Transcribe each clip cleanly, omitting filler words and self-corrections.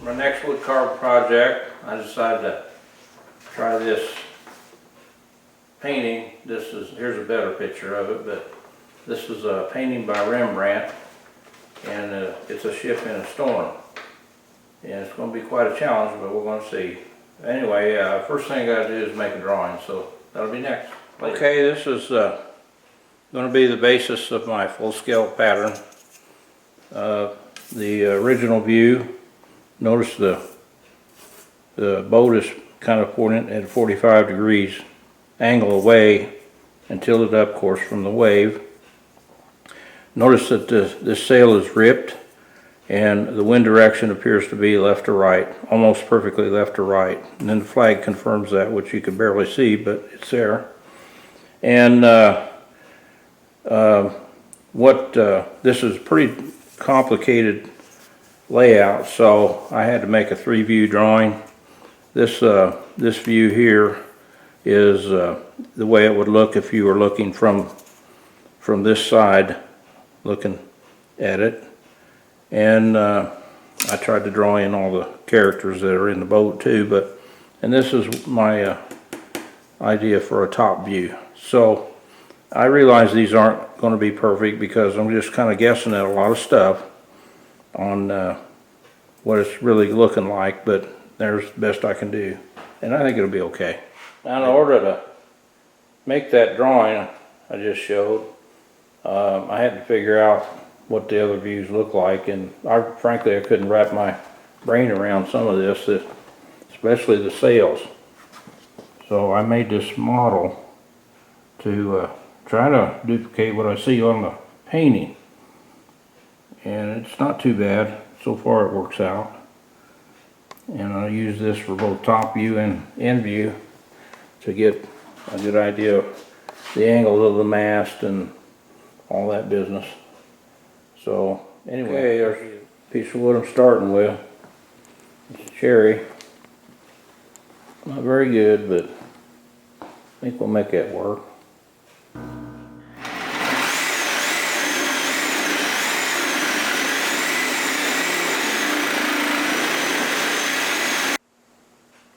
my next wood carving project, I decided to try this painting. Here's a better picture of it, but this is a painting by Rembrandt, and it's a ship in a storm. And it's going to be quite a challenge, but we're going to see. Anyway, first thing I got to do is make a drawing, so that'll be next. Later. Okay, this is going to be the basis of my full-scale pattern. The original view, notice the boat is kind of pointed at 45 degrees angle away and tilted up, of course, from the wave. Notice that this sail is ripped and the wind direction appears to be left to right, almost perfectly left to right. And then the flag confirms that, which you can barely see, but it's there. And this is pretty complicated layout, so I had to make a 3-view drawing. This view here is the way it would look if you were looking from this side, looking at it. And I tried to draw in all the characters that are in the boat too, and this is my idea for a top view. So I realize these aren't going to be perfect because I'm just kind of guessing at a lot of stuff on what it's really looking like, but there's the best I can do, and I think it'll be okay. Now, in order to make that drawing I just showed, I had to figure out what the other views look like, and frankly I couldn't wrap my brain around some of this, especially the sails. So I made this model to try to duplicate what I see on the painting, and it's not too bad. So far it works out, and I use this for both top view and end view to get a good idea of the angles of the mast and all that business. So anyway, there's a piece of wood I'm starting with. It's cherry. Not very good, but I think we'll make that work.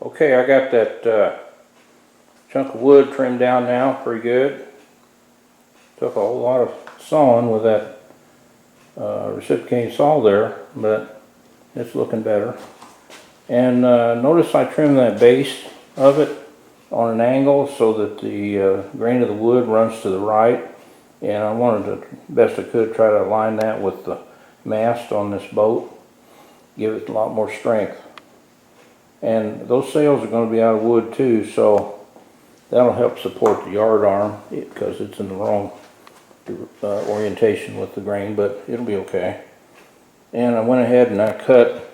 Okay, I got that chunk of wood trimmed down now pretty good. Took a whole lot of sawing with that reciprocating saw there, but it's looking better. And notice I trimmed that base of it on an angle so that the grain of the wood runs to the right, and I wanted to, best I could, try to align that with the mast on this boat, give it a lot more strength. And those sails are going to be out of wood too, so that'll help support the yard arm because it's in the wrong orientation with the grain, but it'll be okay. And I went ahead and I cut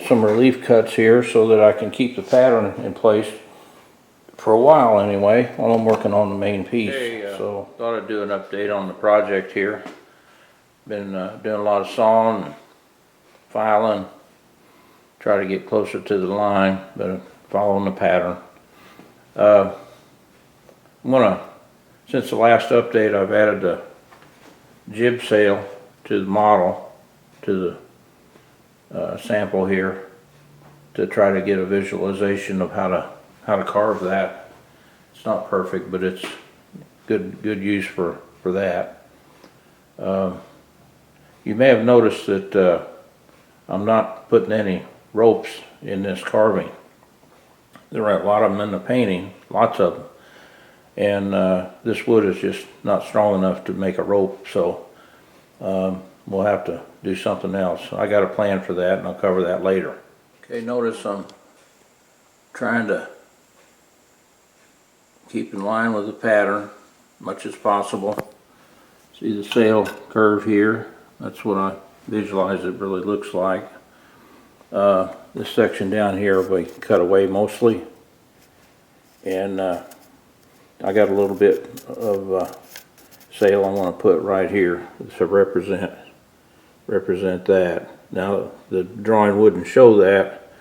some relief cuts here so that I can keep the pattern in place for a while anyway, while I'm working on the main piece. So thought I'd do an update on the project here. Been doing a lot of sawing and filing, try to get closer to the line, but following the pattern. Since the last update, I've added the jib sail to the model, to the sample here, to try to get a visualization of how to carve that. It's not perfect, but it's good use for that. You may have noticed that I'm not putting any ropes in this carving. There are a lot of them in the painting, lots of them. And this wood is just not strong enough to make a rope, so we'll have to do something else. I got a plan for that, and I'll cover that later. Okay, notice I'm trying to keep in line with the pattern much as possible. See the sail curve here? That's what I visualize it really looks like. This section down here will be cut away mostly, and I got a little bit of sail I want to put right here to represent that. Now the drawing wouldn't show that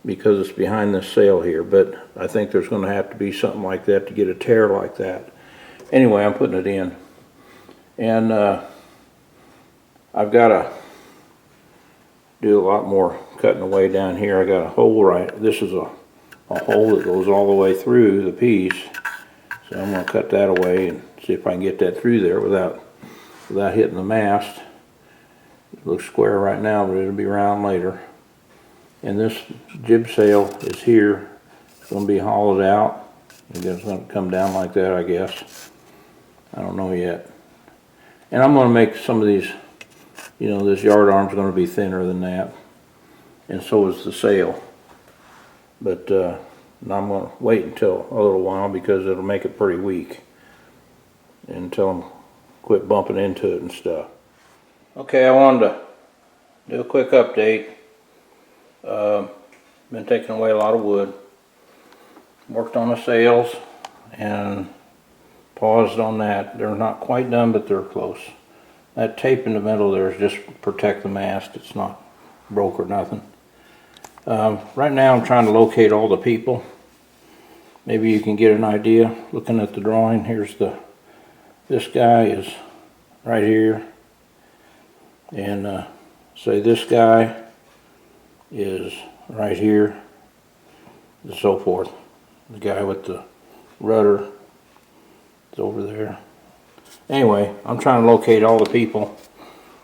because it's behind this sail here, but I think there's going to have to be something like that to get a tear like that. Anyway, I'm putting it in, and I've got to do a lot more cutting away down here. I got a hole this is a hole that goes all the way through the piece. So I'm going to cut that away and see if I can get that through there without hitting the mast. It looks square right now, but it'll be round later. And this jib sail is here. It's going to be hollowed out. It's going to come down like that, I guess. I don't know yet. And I'm going to make some of these, you know, this yard arm's going to be thinner than that. And so is the sail. But I'm going to wait until a little while because it'll make it pretty weak until I'm quit bumping into it and stuff. Okay, I wanted to do a quick update. Been taking away a lot of wood. Worked on the sails and paused on that. They're not quite done, but they're close. That tape in the middle there is just to protect the mast. It's not broke or nothing. Right now I'm trying to locate all the people. Maybe you can get an idea looking at the drawing. Here's this guy is right here. And say this guy is right here, and so forth. The guy with the rudder is over there. Anyway, I'm trying to locate all the people,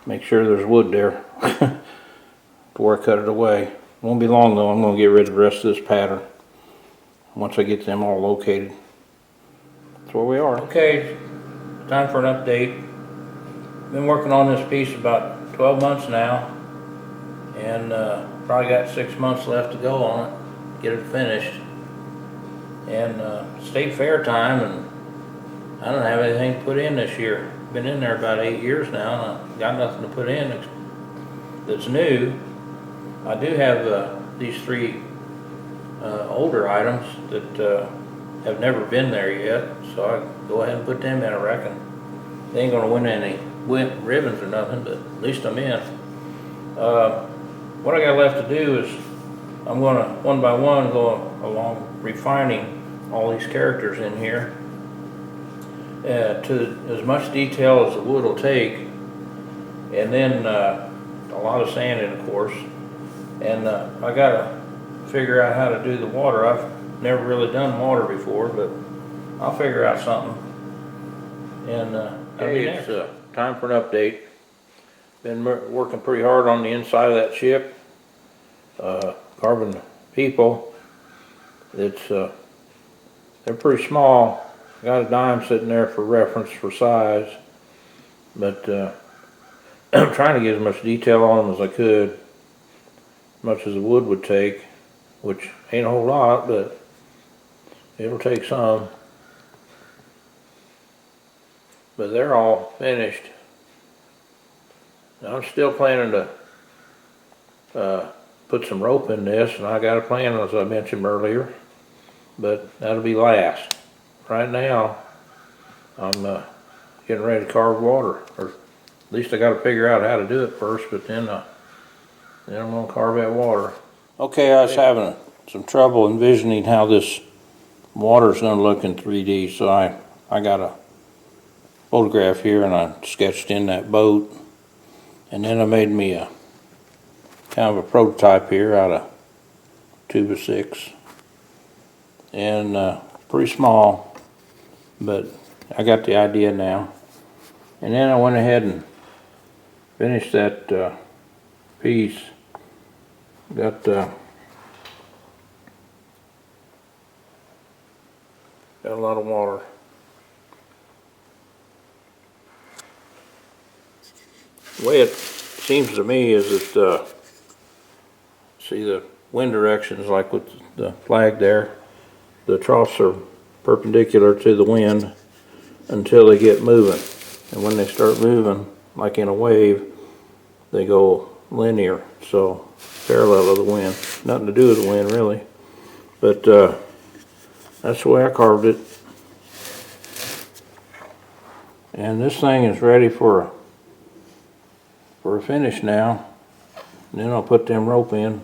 make sure there's wood there before I cut it away. Won't be long though. I'm going to get rid of the rest of this pattern once I get them all located. That's where we are. Okay, time for an update. Been working on this piece about 12 months now, and probably got 6 months left to go on it, get it finished. And state fair time, and I don't have anything to put in this year. Been in there about 8 years now, and I got nothing to put in that's new. I do have these 3 older items that have never been there yet, so I go ahead and put them in. I reckon they ain't gonna win any ribbons or nothing, but at least I'm in. What I got left to do is I'm gonna one by one go along refining all these characters in here to as much detail as the wood will take, and then a lot of sanding, of course. And I gotta figure out how to do the water. I've never really done water before, but I'll figure out something. And it's time for an update. Been working pretty hard on the inside of that ship, carving people. They're pretty small. Got a dime sitting there for reference for size, but I'm trying to get as much detail on them as I could, as much as the wood would take, which ain't a whole lot, but it'll take some. But they're all finished. Now I'm still planning to put some rope in this, and I got a plan as I mentioned earlier, but that'll be last. Right now I'm getting ready to carve water, or at least I got to figure out how to do it first, but then I'm going to carve that water. Okay, I was having some trouble envisioning how this water's going to look in 3D, so I got a photograph here and I sketched in that boat, and then I made me a kind of a prototype here out of 2x6, and pretty small, but I got the idea now. And then I went ahead and finished that piece. Got a lot of water. The way it seems to me is that, see the wind directions, like with the flag there, the troughs are perpendicular to the wind until they get moving. And when they start moving, like in a wave, they go linear, so parallel to the wind. Nothing to do with the wind, really. But that's the way I carved it. And this thing is ready for a finish now. And then I'll put them rope in.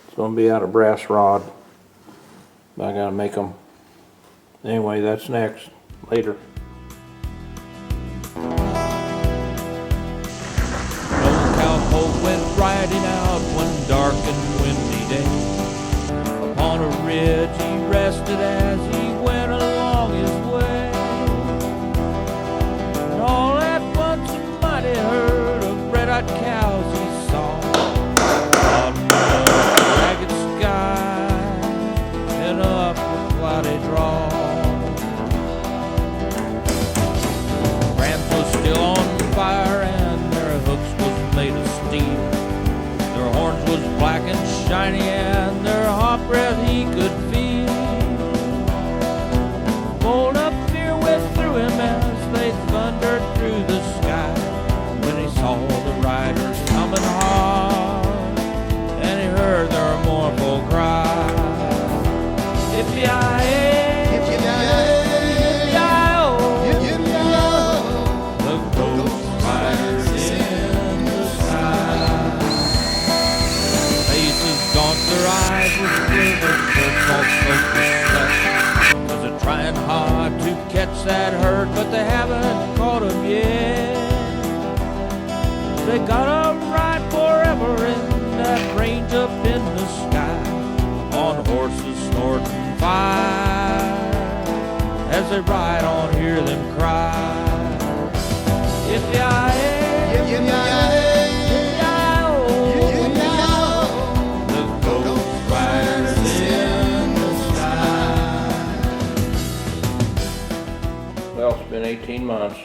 It's going to be out of brass rod. But I got to make them. Anyway, that's next. Later. Cowboy went riding out one day. village he rested as he went along his way. And all at once a mighty herd of red-eyed cows he saw, out in the ragged sky and up a cloudy draw. Rams was still on fire and their hooks was made of steel. Their horns was black and shiny and their hot breath he could feel. Bold up fear went through him as they thundered through the sky, when he saw the riders coming hard and he heard their mournful cry. Yippee-yi-yi, yippee-yi-yi-oh, the ghost riders in the sky. Faces gaunt, their eyes were slivered, their salt smoke was flesh. 'Cause they're trying hard to catch that herd, but they haven't caught 'em yet. They gotta ride forever in that range up in the sky, on horses snorting fire. As they ride on, hear them cry. Yippee-yi-yi, the ghost riders in the sky. Well, it's been 18 months,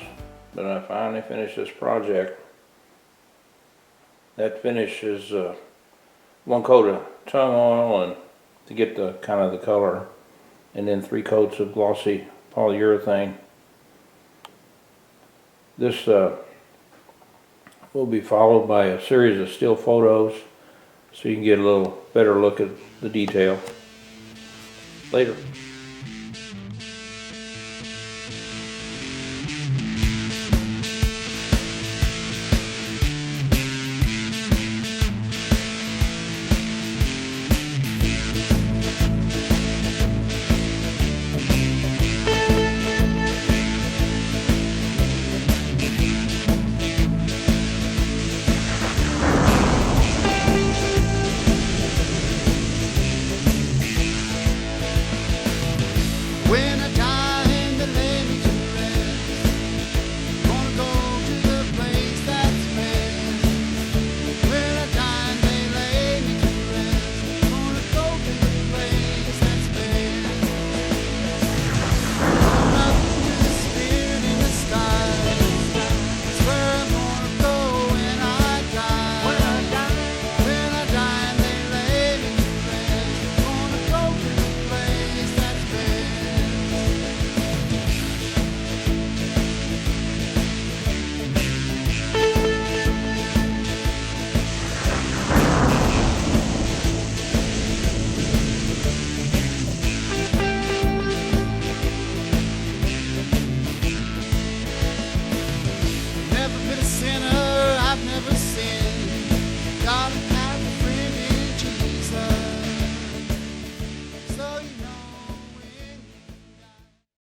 but I finally finished this project. That finish is one coat of tung oil and to get the kind of the color, and then 3 coats of glossy polyurethane. This will be followed by a series of still photos so you can get a little better look at the detail. Later.